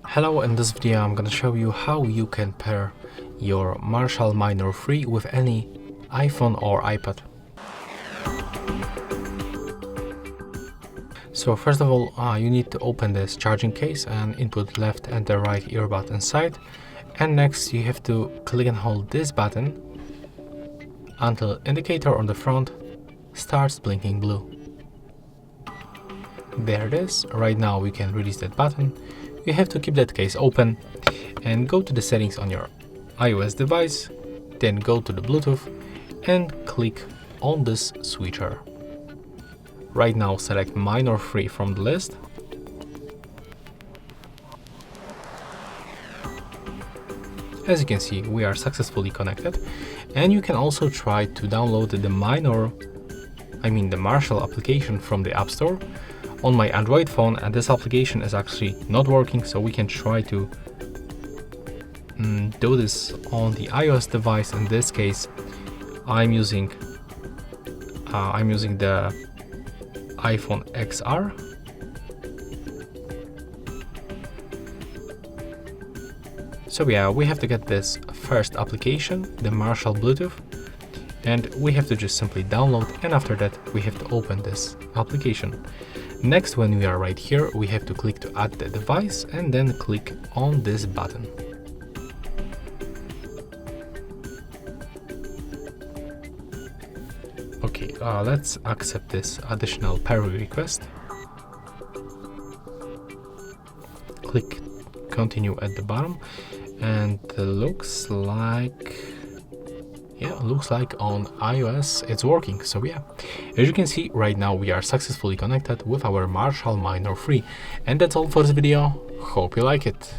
Hello, in this video I'm gonna show you how you can pair your Marshall Minor 3 with any iPhone or iPad. So first of all, you need to open this charging case and input left and the right earbud inside, and next you have to click and hold this button until indicator on the front starts blinking blue. There it is. Right now we can release that button. You have to keep that case open and go to the settings on your iOS device, then go to the Bluetooth and click on this switcher. Right now select Minor 3 from the list. As you can see, we are successfully connected, and you can also try to download the Marshall application from the App Store. On my Android phone, and this application is actually not working, so we can try to do this on the iOS device. In this case, I'm using the iPhone XR. So yeah, we have to get this first application, the Marshall Bluetooth, and we have to just simply download, and after that we have to open this application. Next, when we are right here, we have to click to add the device and then click on this button. Okay, let's accept this additional pair request. Click continue at the bottom, and looks like on iOS it's working. So yeah, as you can see, right now we are successfully connected with our Marshall Minor 3. And that's all for this video. Hope you like it.